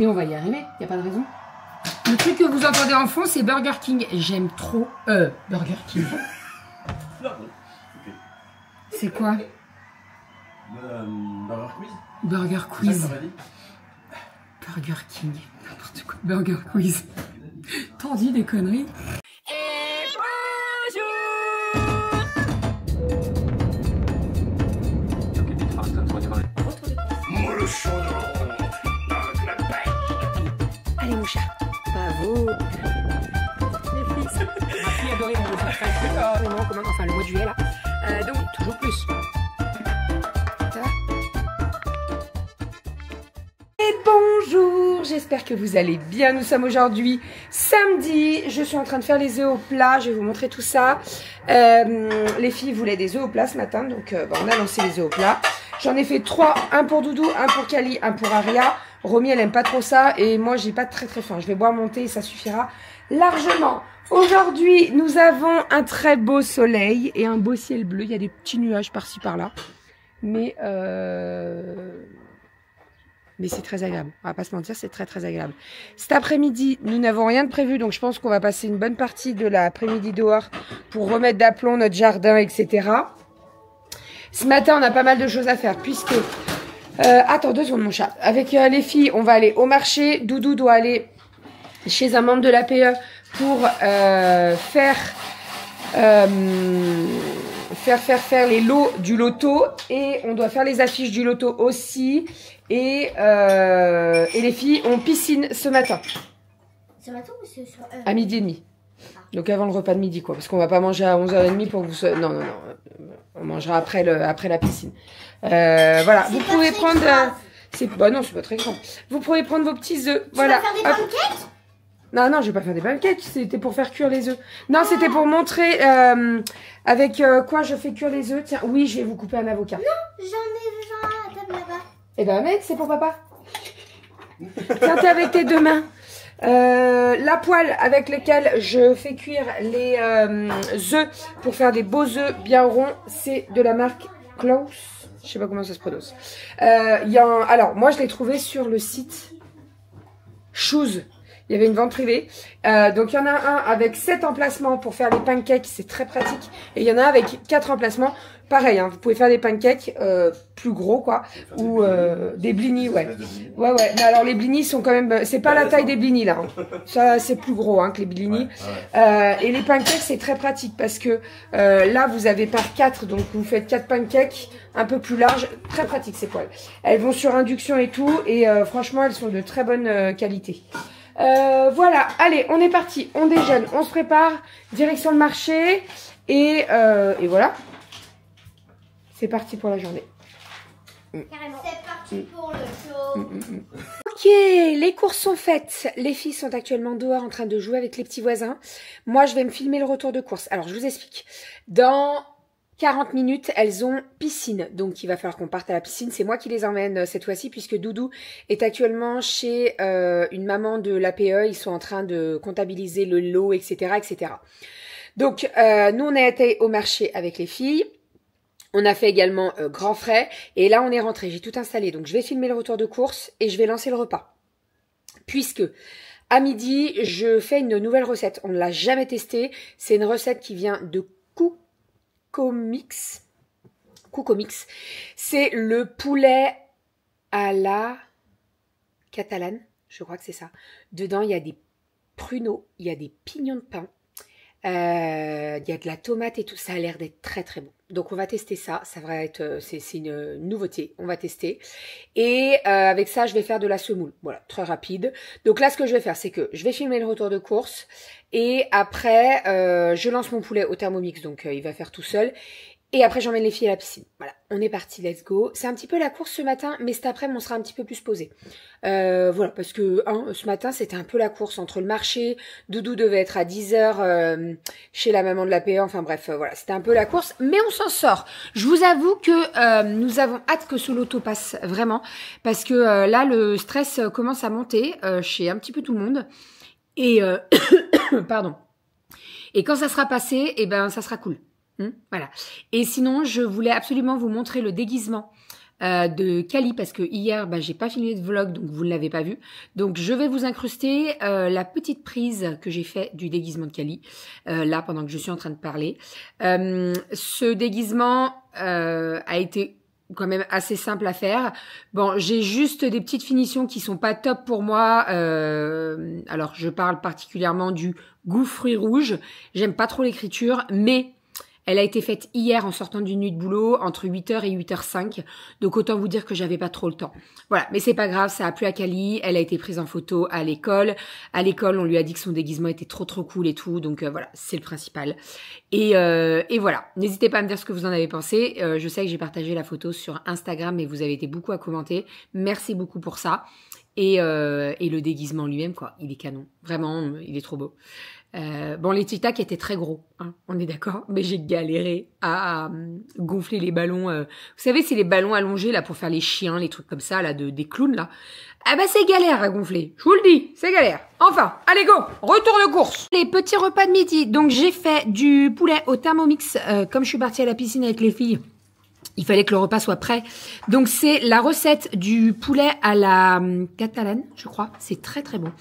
Et on va y arriver, y a pas de raison. Le truc que vous entendez en fond, c'est Burger King. J'aime trop Burger King. C'est quoi? Burger Quiz. Burger Quiz. Burger King. N'importe quoi. Burger Quiz. T'en dis des conneries. Et bonjour. Allez mon chat, bravo. Les fils. Ma fille adorée mon beau enfin le mois de juillet là. Donc toujours plus. Ça va? Et bonjour, j'espère que vous allez bien. Nous sommes aujourd'hui samedi. Je suis en train de faire les œufs au plat. Je vais vous montrer tout ça. Les filles voulaient des œufs au plat ce matin, donc on a lancé les œufs au plat. J'en ai fait 3, un pour Doudou, un pour Kali, un pour Aria. Romy, elle aime pas trop ça et moi, j'ai pas très faim. Je vais boire mon thé et ça suffira largement. Aujourd'hui, nous avons un très beau soleil et un beau ciel bleu. Il y a des petits nuages par-ci par-là, mais c'est très agréable. On va pas se mentir, c'est très agréable. Cet après-midi, nous n'avons rien de prévu, donc je pense qu'on va passer une bonne partie de l'après-midi dehors pour remettre d'aplomb notre jardin, etc. Ce matin, on a pas mal de choses à faire puisque... attends 2 secondes mon chat. Avec les filles, on va aller au marché. Doudou doit aller chez un membre de l'APE pour faire les lots du loto. Et on doit faire les affiches du loto aussi. Et les filles ont piscine ce matin. Ce matin ou c'est sur à 12h30. Donc avant le repas de midi quoi. Parce qu'on va pas manger à 11h30 pour que vous... Non. On mangera après la piscine. Voilà, vous pouvez prendre... Bah non, c'est pas très grand. Vous pouvez prendre vos petits œufs. Voilà. Tu vas faire des pancakes? Non, je vais pas faire des pancakes. C'était pour faire cuire les œufs. Non, c'était pour montrer avec quoi je fais cuire les œufs. Tiens, oui, je vais vous couper un avocat. Non, j'en ai à la table là-bas. Eh ben, mec, c'est pour papa. Tiens, t'es avec tes 2 mains. La poêle avec laquelle je fais cuire les œufs pour faire des beaux œufs bien ronds, c'est de la marque Klaus. Je sais pas comment ça se prononce. Alors, moi, je l'ai trouvé sur le site Shoes. Il y avait une vente privée. Donc, il y en a un avec 7 emplacements pour faire les pancakes. C'est très pratique. Et il y en a un avec 4 emplacements. Pareil, hein, vous pouvez faire des pancakes plus gros, quoi. Ou des blinis, ouais. Ouais. Mais alors, les blinis sont quand même... C'est pas la taille des blinis, là. Hein. Ça, c'est plus gros hein, que les blinis. Et les pancakes, c'est très pratique parce que là, vous avez par 4. Donc, vous faites 4 pancakes un peu plus larges. Très pratique, ces poêles. Elles vont sur induction et tout. Et franchement, elles sont de très bonne qualité. Voilà, allez, on est parti, on déjeune, on se prépare, direction le marché et voilà. C'est parti pour la journée. Carrément. C'est parti pour le show. Ok, les courses sont faites. Les filles sont actuellement dehors en train de jouer avec les petits voisins. Moi, je vais me filmer le retour de course. Alors, je vous explique. Dans 40 minutes, elles ont piscine. Donc, il va falloir qu'on parte à la piscine. C'est moi qui les emmène cette fois-ci puisque Doudou est actuellement chez une maman de l'APE. Ils sont en train de comptabiliser le lot, etc., etc. Donc, nous, on a été au marché avec les filles. On a fait également grand frais. Et là, on est rentré. J'ai tout installé. Donc, je vais filmer le retour de course et je vais lancer le repas. Puisque... à midi, je fais une nouvelle recette. On ne l'a jamais testée. C'est une recette qui vient de Cucomix. C'est le poulet à la catalane. Je crois que c'est ça. Dedans, il y a des pruneaux, il y a des pignons de pain, il y a de la tomate et tout. Ça a l'air d'être très bon. Donc, on va tester ça. Ça va être, c'est une nouveauté. On va tester. Et avec ça, je vais faire de la semoule. Voilà, très rapide. Donc là, ce que je vais faire, c'est que je vais filmer le retour de course. Et après, je lance mon poulet au Thermomix. Donc, il va faire tout seul. Et après, j'emmène les filles à la piscine. Voilà, on est parti, let's go. C'est un petit peu la course ce matin, mais cet après-midi, on sera un petit peu plus posé. Voilà, parce que ce matin, c'était un peu la course entre le marché. Doudou devait être à 10h chez la maman de la PE. Enfin bref, voilà, c'était un peu la course, mais on s'en sort. Je vous avoue que nous avons hâte que ce loto passe, vraiment. Parce que là, le stress commence à monter chez un petit peu tout le monde. Et, pardon. Et quand ça sera passé, eh ben, ça sera cool. Voilà. Et sinon, je voulais absolument vous montrer le déguisement de Cali parce que hier j'ai pas filmé de vlog donc vous ne l'avez pas vu. Donc je vais vous incruster la petite prise que j'ai fait du déguisement de Cali là pendant que je suis en train de parler. Ce déguisement a été quand même assez simple à faire. Bon, j'ai juste des petites finitions qui sont pas top pour moi. Alors je parle particulièrement du goût fruits rouges. J'aime pas trop l'écriture, mais elle a été faite hier en sortant d'une nuit de boulot entre 8h et 8h05. Donc autant vous dire que j'avais pas trop le temps. Voilà, mais c'est pas grave, ça a plu à Cali. Elle a été prise en photo à l'école. À l'école, on lui a dit que son déguisement était trop cool et tout. Donc voilà, c'est le principal. Et voilà, n'hésitez pas à me dire ce que vous en avez pensé. Je sais que j'ai partagé la photo sur Instagram et vous avez été beaucoup à commenter. Merci beaucoup pour ça. Et le déguisement lui-même, quoi, il est canon. Vraiment, il est trop beau. Bon, les tic-tac étaient très gros, hein, on est d'accord, mais j'ai galéré à gonfler les ballons. Vous savez, c'est les ballons allongés là pour faire les chiens, les trucs comme ça là des clowns là. Ah bah c'est galère à gonfler, je vous le dis, c'est galère. Enfin, allez go, retour de course. Les petits repas de midi, donc j'ai fait du poulet au Thermomix, comme je suis partie à la piscine avec les filles. Il fallait que le repas soit prêt. Donc c'est la recette du poulet à la catalane, je crois. C'est très bon.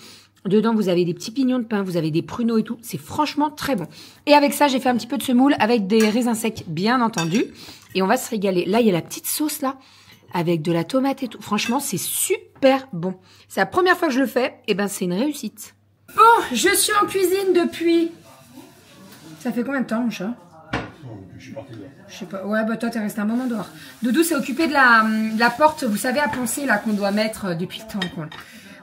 Dedans, vous avez des petits pignons de pain, vous avez des pruneaux et tout. C'est franchement très bon. Et avec ça, j'ai fait un petit peu de semoule avec des raisins secs, bien entendu. Et on va se régaler. Là, il y a la petite sauce, là, avec de la tomate et tout. Franchement, c'est super bon. C'est la première fois que je le fais. Et ben, c'est une réussite. Bon, je suis en cuisine depuis... Ça fait combien de temps, mon chat? Je suis parti dehors. Je sais pas. Ouais, bah toi, t'es resté un moment dehors. Doudou s'est occupé de la porte, vous savez, à poncer, là, qu'on doit mettre depuis le temps qu'on...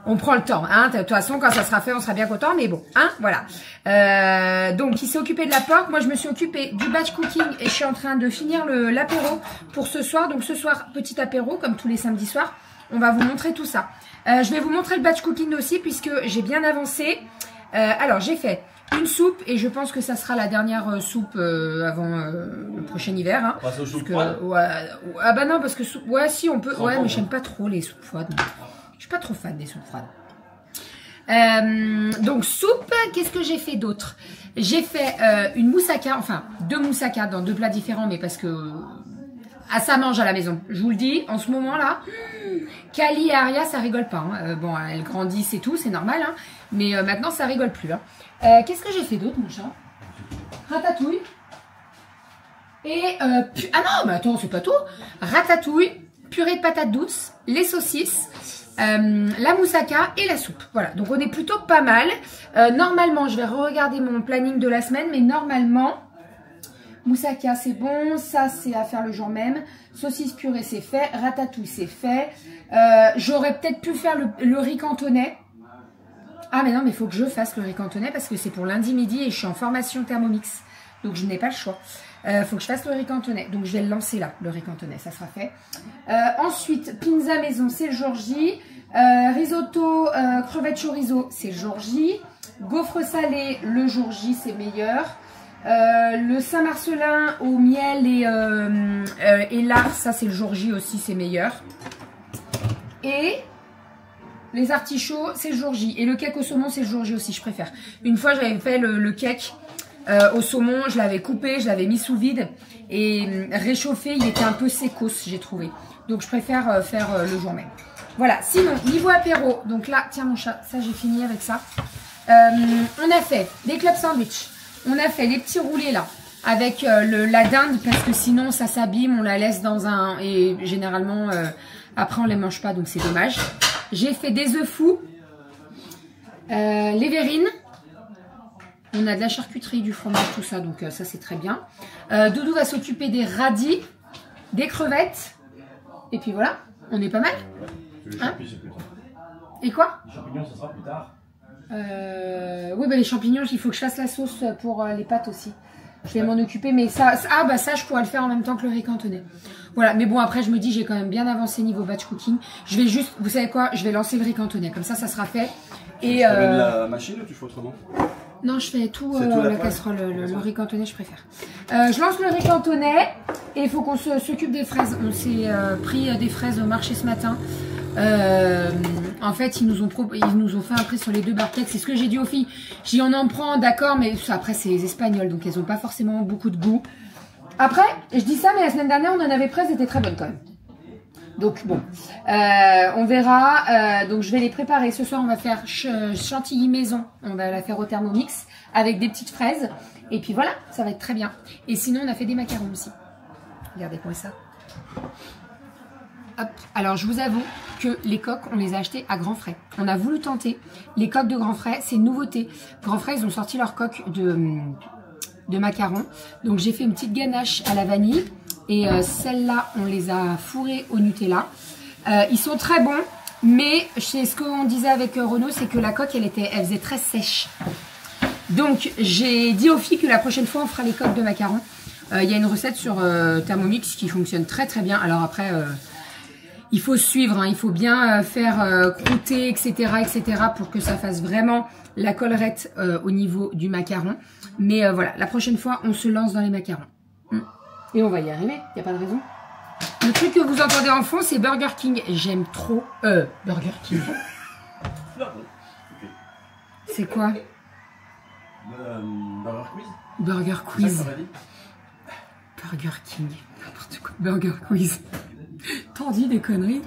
On prend le temps, hein. De toute façon, quand ça sera fait, on sera bien content, mais bon, hein, voilà. Donc, il s'est occupé de la porte. Moi, je me suis occupée du batch cooking et je suis en train de finir l'apéro pour ce soir. Donc, ce soir, petit apéro, comme tous les samedis soirs. On va vous montrer tout ça. Je vais vous montrer le batch cooking aussi, puisque j'ai bien avancé. Alors, j'ai fait une soupe et je pense que ça sera la dernière soupe avant le prochain hiver. Hein, passe aux soupes froides. Ah bah non, parce que ouais, si on peut. Ouais, mais j'aime pas trop les soupes froides. Je suis pas trop fan des soupes froides. Donc soupe, qu'est-ce que j'ai fait d'autre? J'ai fait une moussaka, enfin 2 moussaka dans 2 plats différents, mais parce que ça mange à la maison. Je vous le dis, en ce moment là, Cali et Aria, ça rigole pas. Hein. Bon, elles grandissent et tout, c'est normal, hein, mais maintenant ça rigole plus. Hein. Qu'est-ce que j'ai fait d'autre, mon chat? Ratatouille. Et ah non, mais attends, c'est pas tout. Ratatouille, purée de patates douces, les saucisses. La moussaka et la soupe. Voilà, donc on est plutôt pas mal. Normalement, je vais regarder mon planning de la semaine, mais normalement, moussaka c'est bon, ça c'est à faire le jour même. Saucisse purée c'est fait, ratatouille c'est fait. J'aurais peut-être pu faire le riz cantonais. Ah mais non, mais il faut que je fasse le riz cantonais parce que c'est pour lundi midi et je suis en formation Thermomix. Donc je n'ai pas le choix. Faut que je fasse le riz cantonais. Donc je vais le lancer là, le riz cantonais, ça sera fait. Ensuite, pizza maison, c'est le jour J. Risotto, crevettes chorizo, c'est le jour J. Gaufres salés, le jour J, c'est meilleur. Le Saint-Marcelin au miel et lard, ça c'est le jour J aussi, c'est meilleur. Et les artichauts, c'est le jour J. Et le cake au saumon, c'est le jour J aussi, je préfère. Une fois, j'avais fait le cake au saumon, je l'avais coupé, je l'avais mis sous vide et réchauffé, il était un peu sécos, j'ai trouvé. Donc je préfère faire le jour même. Voilà, sinon, niveau apéro, donc là, tiens mon chat, ça j'ai fini avec ça. On a fait des club sandwich, on a fait les petits roulés là, avec la dinde, parce que sinon ça s'abîme, on la laisse dans un... Et généralement, après on les mange pas, donc c'est dommage. J'ai fait des œufs fous, les verrines. On a de la charcuterie, du fromage, tout ça, donc ça c'est très bien. Doudou va s'occuper des radis, des crevettes, et puis voilà, on est pas mal. Hein? Et quoi? Les champignons, ça sera plus tard. Oui, bah les champignons, il faut que je fasse la sauce pour les pâtes aussi. Je vais m'en occuper, mais ça, bah ça, je pourrais le faire en même temps que le riz cantonais. Voilà, mais bon, après, je me dis, j'ai quand même bien avancé niveau batch cooking. Je vais juste, vous savez quoi, je vais lancer le riz cantonais, comme ça sera fait. Et tu fais de la machine ou tu fais autrement? Non, je fais tout la casserole, le riz cantonais, je préfère. Je lance le riz cantonais et il faut qu'on s'occupe des fraises. On s'est pris des fraises au marché ce matin. En fait, ils nous ont fait un prix sur les 2 barquettes. C'est ce que j'ai dit aux filles. J'ai dit, on en prend, d'accord, mais après, c'est les Espagnols, donc elles n'ont pas forcément beaucoup de goût. Après, je dis ça, mais la semaine dernière, on en avait pris, elles étaient très bonnes quand même. Donc bon, on verra. Donc je vais les préparer. Ce soir, on va faire chantilly maison. On va la faire au Thermomix avec des petites fraises. Et puis voilà, ça va être très bien. Et sinon, on a fait des macarons aussi. Regardez-moi ça. Hop. Alors, je vous avoue que les coques, on les a achetées à grands frais. On a voulu tenter. Les coques de grands frais, c'est une nouveauté. Grands frais, ils ont sorti leurs coques de macarons. Donc, j'ai fait une petite ganache à la vanille. Et celles-là, on les a fourrées au Nutella. Ils sont très bons. Mais c'est ce qu'on disait avec Renaud, c'est que la coque, elle faisait très sèche. Donc, j'ai dit aux filles que la prochaine fois, on fera les coques de macarons. Il y a une recette sur Thermomix qui fonctionne très très bien. Alors après, il faut suivre, hein, il faut bien faire croûter, etc., etc. pour que ça fasse vraiment la collerette au niveau du macaron. Mais voilà, la prochaine fois, on se lance dans les macarons. Et on va y arriver, il n'y a pas de raison. Le truc que vous entendez en fond, c'est Burger King. J'aime trop Burger King. C'est quoi? Burger Quiz. Burger Quiz. Burger King. N'importe quoi. Burger Quiz. T'en dis des conneries.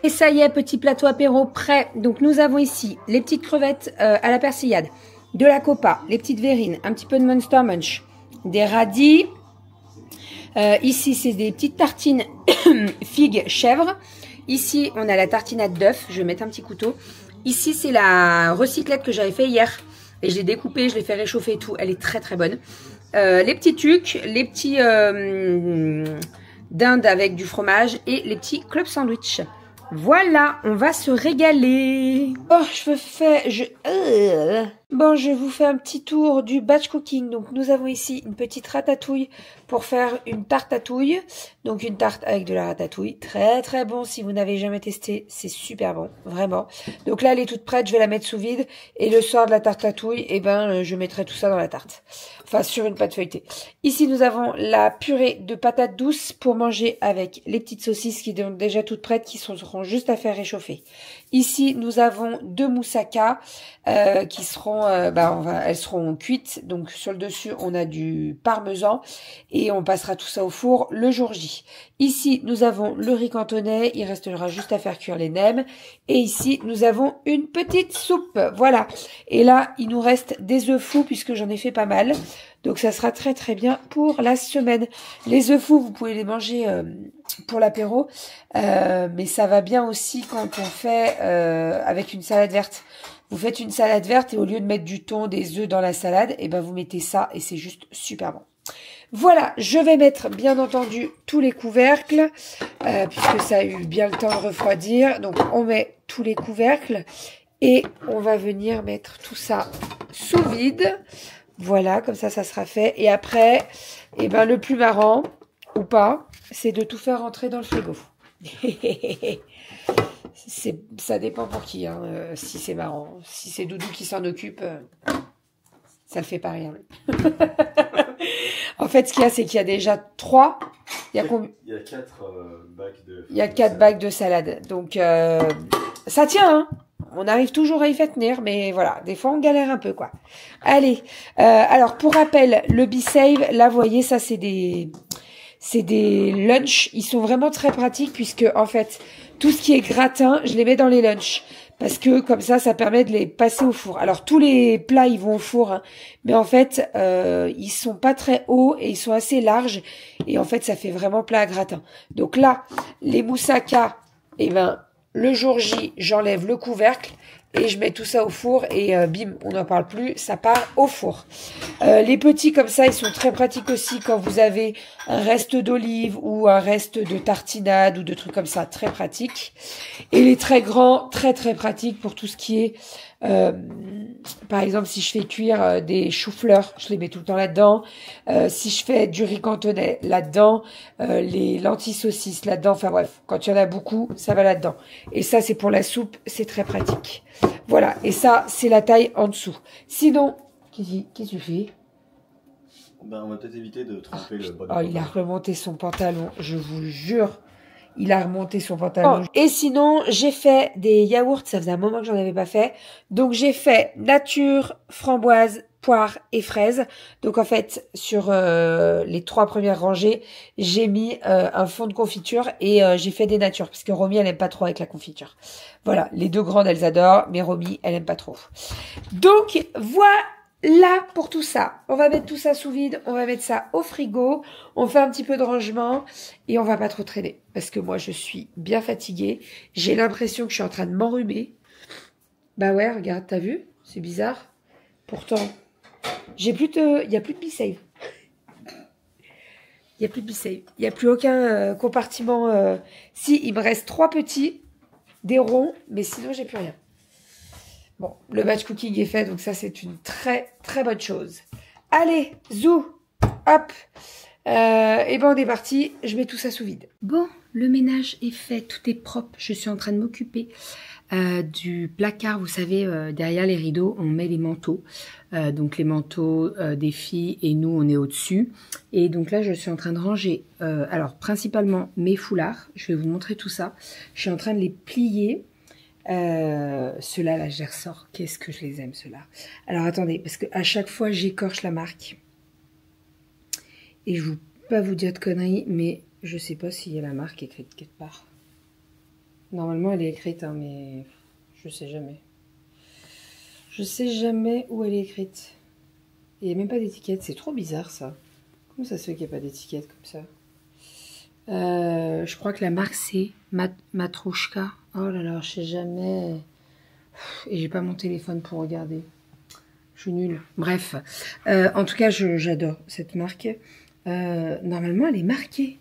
Et ça y est, petit plateau apéro prêt. Donc nous avons ici les petites crevettes à la persillade, de la copa, les petites verrines, un petit peu de Monster Munch, des radis. Ici, c'est des petites tartines figues chèvre. Ici, on a la tartinade d'œuf. Je vais mettre un petit couteau. Ici, c'est la recyclette que j'avais fait hier. Et je l'ai découpée, je l'ai fait réchauffer et tout. Elle est très très bonne. Les petits tucs, les petits dindes avec du fromage et les petits club sandwich. Voilà, on va se régaler. Oh, Bon, je vous fais un petit tour du batch cooking. Donc, nous avons ici une petite ratatouille pour faire une tartatouille. Donc, une tarte avec de la ratatouille. Très, très bon. Si vous n'avez jamais testé, c'est super bon. Vraiment. Donc là, elle est toute prête. Je vais la mettre sous vide. Et le soir de la tartatouille, eh ben, je mettrai tout ça dans la tarte. Enfin, sur une pâte feuilletée. Ici, nous avons la purée de patates douces pour manger avec les petites saucisses qui sont déjà toutes prêtes, qui seront juste à faire réchauffer. Ici, nous avons deux moussaka qui seront, elles seront cuites. Donc, sur le dessus, on a du parmesan et on passera tout ça au four le jour J. Ici, nous avons le riz cantonais. Il restera juste à faire cuire les nems. Et ici, nous avons une petite soupe. Voilà. Et là, il nous reste des œufs fous puisque j'en ai fait pas mal. Donc, ça sera très, très bien pour la semaine. Les œufs fous, vous pouvez les manger pour l'apéro. Mais ça va bien aussi quand on fait avec une salade verte. Vous faites une salade verte et au lieu de mettre du thon, des œufs dans la salade, et ben vous mettez ça et c'est juste super bon. Voilà, je vais mettre bien entendu tous les couvercles puisque ça a eu bien le temps de refroidir. Donc on met tous les couvercles et on va venir mettre tout ça sous vide. Voilà, comme ça, ça sera fait. Et après, eh ben le plus marrant ou pas, c'est de tout faire rentrer dans le frigo. Ça dépend pour qui, hein, si c'est marrant. Si c'est Doudou qui s'en occupe, ça le fait pas rien. En fait, ce qu'il y a, c'est qu'il y a déjà 3. Il y a 4 bacs de... Il y a 4 bacs de salade. Donc, ça tient, hein. On arrive toujours à y faire tenir, mais voilà, des fois on galère un peu, quoi. Allez, alors pour rappel, le B-Save, là, vous voyez, ça c'est des lunchs. Ils sont vraiment très pratiques puisque, en fait, tout ce qui est gratin, je les mets dans les lunchs. Parce que comme ça permet de les passer au four. Alors tous les plats, ils vont au four, hein, mais en fait, ils sont pas très hauts et ils sont assez larges. Et en fait, ça fait vraiment plat à gratin. Donc là, les moussaka, eh ben, le jour J, j'enlève le couvercle et je mets tout ça au four et bim, on n'en parle plus, ça part au four. Les petits comme ça, ils sont très pratiques aussi quand vous avez un reste d'olive ou un reste de tartinade ou de trucs comme ça, très pratique. Et les très grands, très très pratiques pour tout ce qui est, par exemple, si je fais cuire des choux-fleurs, je les mets tout le temps là-dedans. Si je fais du riz cantonais, là-dedans. Les lentilles saucisses, là-dedans. Enfin bref, quand il y en a beaucoup, ça va là-dedans. Et ça, c'est pour la soupe, c'est très pratique. Voilà, et ça, c'est la taille en dessous. Sinon, qu'est-ce que tu fais? Ben, on va peut-être éviter de tremper le bas de Oh, il a remonté son pantalon, je vous jure. Il a remonté son pantalon. Oh. Et sinon, j'ai fait des yaourts. Ça faisait un moment que j'en avais pas fait. Donc, j'ai fait nature, framboise, poire et fraise. Donc, en fait, sur les 3 premières rangées, j'ai mis un fond de confiture et j'ai fait des natures. Parce que Romy, elle aime pas trop avec la confiture. Voilà, les 2 grandes, elles adorent. Mais Romy, elle aime pas trop. Donc, voilà. Là, pour tout ça, on va mettre tout ça sous vide, on va mettre ça au frigo, on fait un petit peu de rangement et on va pas trop traîner. Parce que moi, je suis bien fatiguée. J'ai l'impression que je suis en train de m'enrhumer. Bah ouais, regarde, t'as vu? C'est bizarre. Pourtant, j'ai plus de... Il n'y a plus de B-Save. Il n'y a plus de B-Save. Il n'y a plus aucun compartiment. Si, il me reste 3 petits, des ronds, mais sinon, j'ai plus rien. Bon, le batch cooking est fait, donc ça, c'est une très, très bonne chose. Allez, zou, hop. Et ben, on est parti. Je mets tout ça sous vide. Bon, le ménage est fait, tout est propre. Je suis en train de m'occuper du placard. Vous savez, derrière les rideaux, on met les manteaux. Donc, les manteaux des filles et nous, on est au-dessus. Et donc là, je suis en train de ranger, alors, principalement mes foulards. Je vais vous montrer tout ça. Je suis en train de les plier. Ceux-là, là, je les ressors. Qu'est-ce que je les aime, ceux-là. Alors, attendez, parce qu'à chaque fois, j'écorche la marque. Et je ne veux pas vous dire de conneries, mais je sais pas s'il y a la marque écrite quelque part. Normalement, elle est écrite, hein, mais je sais jamais. Je sais jamais où elle est écrite. Il n'y a même pas d'étiquette. C'est trop bizarre, ça. Comment ça se fait qu'il n'y a pas d'étiquette comme ça? Je crois que la marque, c'est Matroshka. Oh là là, je sais jamais. Et j'ai pas mon téléphone pour regarder. Je suis nulle. Bref. En tout cas, j'adore cette marque. Normalement, elle est marquée.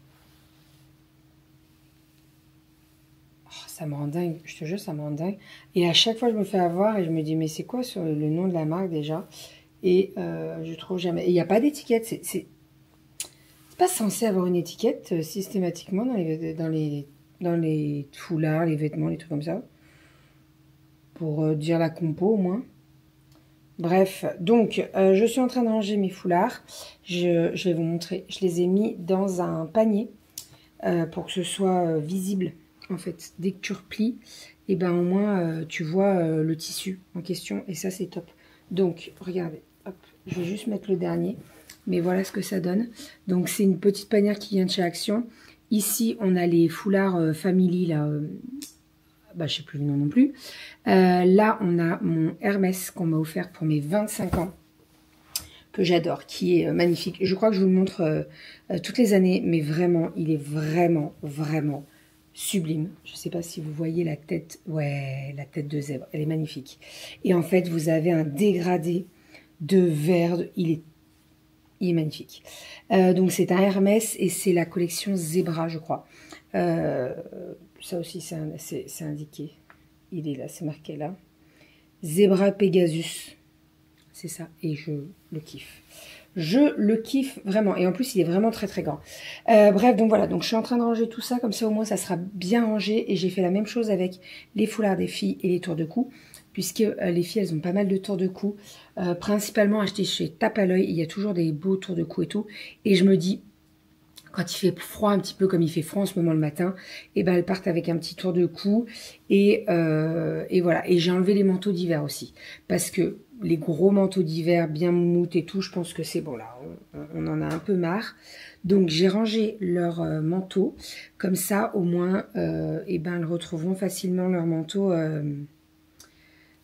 Oh, ça me rend dingue. Je te jure, ça me rend dingue. Et à chaque fois, je me fais avoir et je me dis, mais c'est quoi sur le nom de la marque déjà? Et je trouve jamais. Il n'y a pas d'étiquette. C'est pas censé avoir une étiquette systématiquement dans les foulards, les vêtements, les trucs comme ça. Pour dire la compo au moins. Bref, donc je suis en train de ranger mes foulards. Je vais vous montrer. Je les ai mis dans un panier pour que ce soit visible. En fait, dès que tu replies, et ben au moins tu vois le tissu en question. Et ça, c'est top. Donc, regardez. Hop, je vais juste mettre le dernier. Mais voilà ce que ça donne. Donc, c'est une petite panière qui vient de chez Action. Ici, on a les foulards Family, là. Bah, je sais plus le nom non plus. Là, on a mon Hermès qu'on m'a offert pour mes 25 ans. Que j'adore, qui est magnifique. Je crois que je vous le montre toutes les années. Mais vraiment, il est vraiment, vraiment sublime. Je ne sais pas si vous voyez la tête. Ouais, la tête de zèbre. Elle est magnifique. Et en fait, vous avez un dégradé de vert. Il est magnifique. Donc c'est un Hermès et c'est la collection Zebra, je crois. Ça aussi c'est indiqué. Il est là, c'est marqué là. Zebra Pegasus. C'est ça. Et je le kiffe. Je le kiffe vraiment. Et en plus, il est vraiment très très grand. Bref, donc voilà. Donc je suis en train de ranger tout ça. Comme ça, au moins, ça sera bien rangé. Et j'ai fait la même chose avec les foulards des filles et les tours de cou. Puisque les filles, elles ont pas mal de tours de cou. Principalement achetés chez Tape à l'œil. Il y a toujours des beaux tours de cou et tout. Et je me dis, quand il fait froid, un petit peu comme il fait froid en ce moment le matin, et ben elles partent avec un petit tour de cou. Et voilà. Et j'ai enlevé les manteaux d'hiver aussi. Parce que les gros manteaux d'hiver bien moumoutes et tout, je pense que c'est bon là. On en a un peu marre. Donc j'ai rangé leurs manteaux. Comme ça, au moins, et ben elles retrouveront facilement leurs manteaux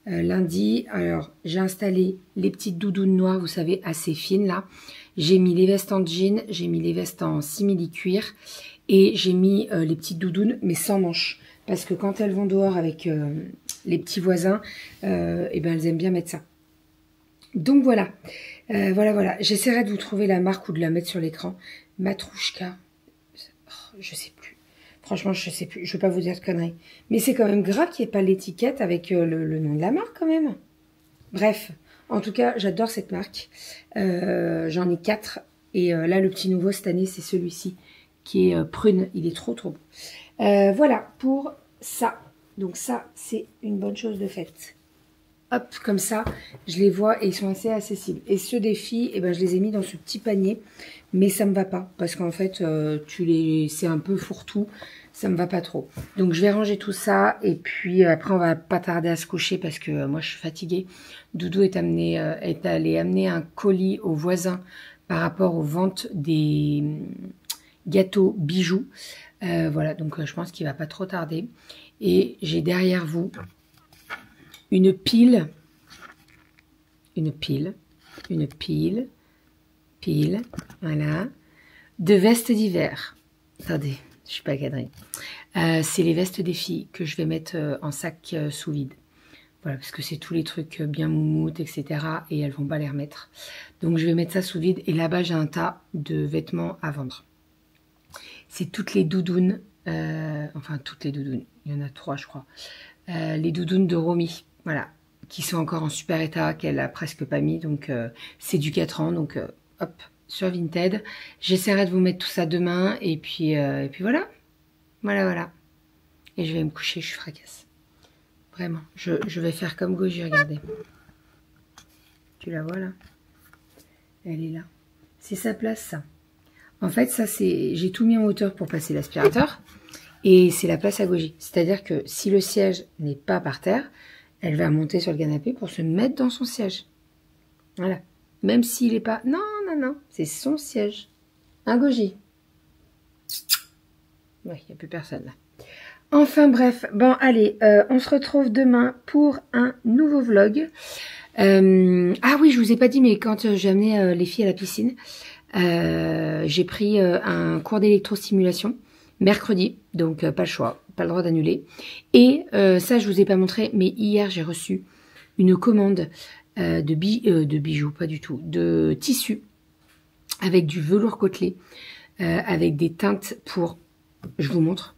lundi. Alors, j'ai installé les petites doudounes noires, vous savez, assez fines là. J'ai mis les vestes en jean, j'ai mis les vestes en simili-cuir et j'ai mis les petites doudounes, mais sans manches. parce que quand elles vont dehors avec les petits voisins, et ben elles aiment bien mettre ça. Donc voilà, voilà. J'essaierai de vous trouver la marque ou de la mettre sur l'écran. Matrouchka, je sais plus. Franchement, je sais plus. Je ne veux pas vous dire de conneries. Mais c'est quand même grave qu'il n'y ait pas l'étiquette avec le nom de la marque quand même. Bref, en tout cas, j'adore cette marque. J'en ai 4. Et là, le petit nouveau cette année, c'est celui-ci qui est prune. Il est trop beau. Voilà pour ça. Donc ça, c'est une bonne chose de faite. Hop, comme ça, je les vois et ils sont assez accessibles. Et ceux des filles, eh ben, je les ai mis dans ce petit panier. Mais ça me va pas. Parce qu'en fait, c'est un peu fourre-tout. Ça me va pas trop. Donc, je vais ranger tout ça. Et puis, après, on va pas tarder à se coucher parce que moi, je suis fatiguée. Doudou est allé amener un colis aux voisins par rapport aux ventes des gâteaux bijoux. Voilà, donc je pense qu'il va pas trop tarder. Et j'ai derrière vous une pile, voilà, de vestes d'hiver. Attendez, je suis pas cadrée. C'est les vestes des filles que je vais mettre en sac sous vide. Voilà, parce que c'est tous les trucs bien moumoutes, etc. Et elles vont pas les remettre. Donc je vais mettre ça sous vide. Et là-bas, j'ai un tas de vêtements à vendre. C'est toutes les doudounes, enfin toutes les doudounes, il y en a 3 je crois, les doudounes de Romy, voilà, qui sont encore en super état, qu'elle a presque pas mis, donc c'est du 4 ans, donc hop, sur Vinted. J'essaierai de vous mettre tout ça demain, et puis voilà, voilà. Et je vais me coucher, je suis fracasse. Vraiment, je vais faire comme Goji, regardez. Tu la vois là? Elle est là. C'est sa place ça. En fait, ça c'est, j'ai tout mis en hauteur pour passer l'aspirateur et c'est la place à Goji. C'est-à-dire que si le siège n'est pas par terre, elle va monter sur le canapé pour se mettre dans son siège. Voilà. Même s'il n'est pas... Non, c'est son siège. Un Goji. Ouais, il n'y a plus personne là. Enfin bref, bon allez, on se retrouve demain pour un nouveau vlog. Ah oui, je vous ai pas dit, mais quand j'ai amené les filles à la piscine... j'ai pris un cours d'électrostimulation mercredi, donc pas le choix, pas le droit d'annuler. Et ça, je vous ai pas montré, mais hier, j'ai reçu une commande de bijoux, pas du tout, de tissu avec du velours côtelé, avec des teintes pour... Je vous montre.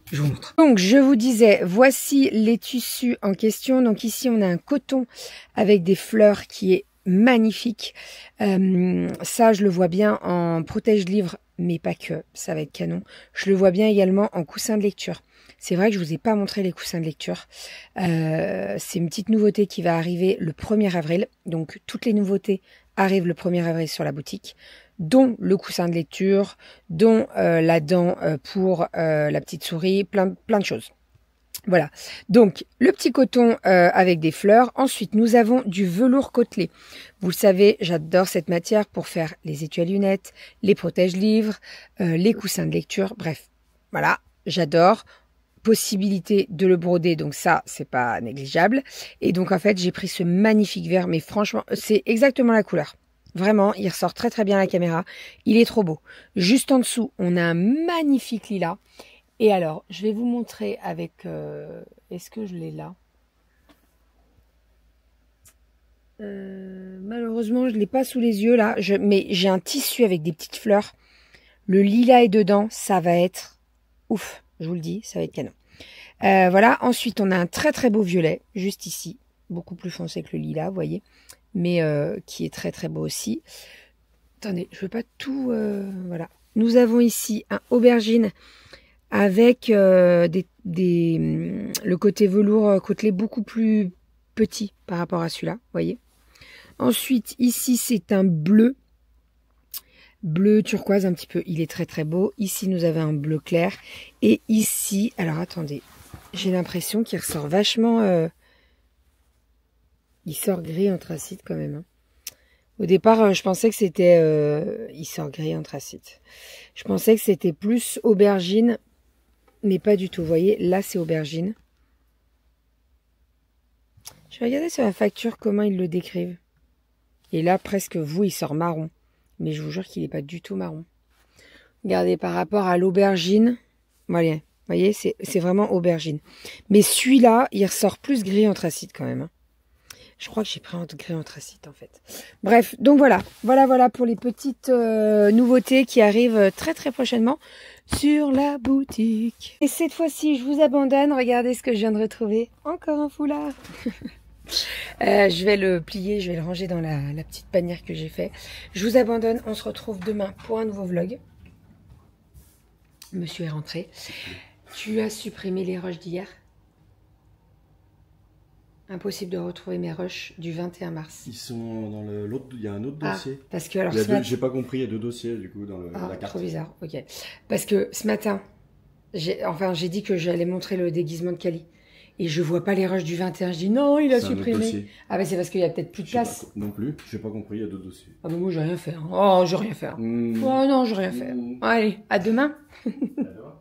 Donc, je vous disais, voici les tissus en question. Donc ici, on a un coton avec des fleurs qui est magnifique. Ça, je le vois bien en protège-livre, mais pas que, ça va être canon. Je le vois bien également en coussin de lecture. C'est vrai que je vous ai pas montré les coussins de lecture. C'est une petite nouveauté qui va arriver le 1er avril. Donc, toutes les nouveautés arrivent le 1er avril sur la boutique, dont le coussin de lecture, dont la dent pour la petite souris, plein de choses. Voilà, donc le petit coton avec des fleurs. Ensuite, nous avons du velours côtelé. Vous le savez, j'adore cette matière pour faire les étuis à lunettes, les protège-livres, les coussins de lecture. Bref, voilà, j'adore. Possibilité de le broder, donc ça, c'est pas négligeable. Et donc, en fait, j'ai pris ce magnifique vert, mais franchement, c'est exactement la couleur. Vraiment, il ressort très très bien à la caméra. Il est trop beau. Juste en dessous, on a un magnifique lilas. Et alors, je vais vous montrer avec... Est-ce que je l'ai là? Malheureusement, je ne l'ai pas sous les yeux là. Mais j'ai un tissu avec des petites fleurs. Le lilas est dedans. Ça va être ouf. Je vous le dis, ça va être canon. Voilà. Ensuite, on a un très très beau violet. Juste ici. Beaucoup plus foncé que le lilas, vous voyez. Mais qui est très très beau aussi. Attendez, je ne veux pas tout... voilà. Nous avons ici un aubergine avec le côté velours côtelé beaucoup plus petit par rapport à celui-là, vous voyez. Ensuite, ici, c'est un bleu turquoise un petit peu. Il est très très beau. Ici, nous avons un bleu clair. Et ici, alors attendez, j'ai l'impression qu'il ressort vachement... il sort gris anthracite quand même. Hein. Au départ, je pensais que c'était... il sort gris anthracite. Je pensais que c'était plus aubergine... Mais pas du tout, vous voyez, là c'est aubergine. Je vais regarder sur la facture comment ils le décrivent. Et là, presque vous, il sort marron. Mais je vous jure qu'il n'est pas du tout marron. Regardez, par rapport à l'aubergine, voilà, vous voyez, c'est vraiment aubergine. Mais celui-là, il ressort plus gris anthracite quand même. Hein. Je crois que j'ai pris un gris anthracite en fait. Bref, donc voilà. Voilà pour les petites nouveautés qui arrivent très très prochainement sur la boutique. Et cette fois-ci, je vous abandonne. Regardez ce que je viens de retrouver. Encore un foulard. Je vais le plier, je vais le ranger dans la petite panière que j'ai fait. Je vous abandonne. On se retrouve demain pour un nouveau vlog. Monsieur est rentré. Tu as supprimé les rushs d'hier. Impossible de retrouver mes rushs du 21 mars. Ils sont dans l'autre. Il y a un autre dossier. Parce que alors j'ai pas compris, il y a 2 dossiers du coup dans la carte. Trop bizarre. Ok. Parce que ce matin, j'ai dit que j'allais montrer le déguisement de Kali. Et je vois pas les rushs du 21. Je dis non, il a supprimé. Ah bah c'est parce qu'il y a peut-être plus de place. Non plus. J'ai pas compris. Il y a 2 dossiers. Ah bah moi j'ai rien fait. Hein. Oh j'ai rien fait. Oh non j'ai rien fait. Allez, à demain. À demain.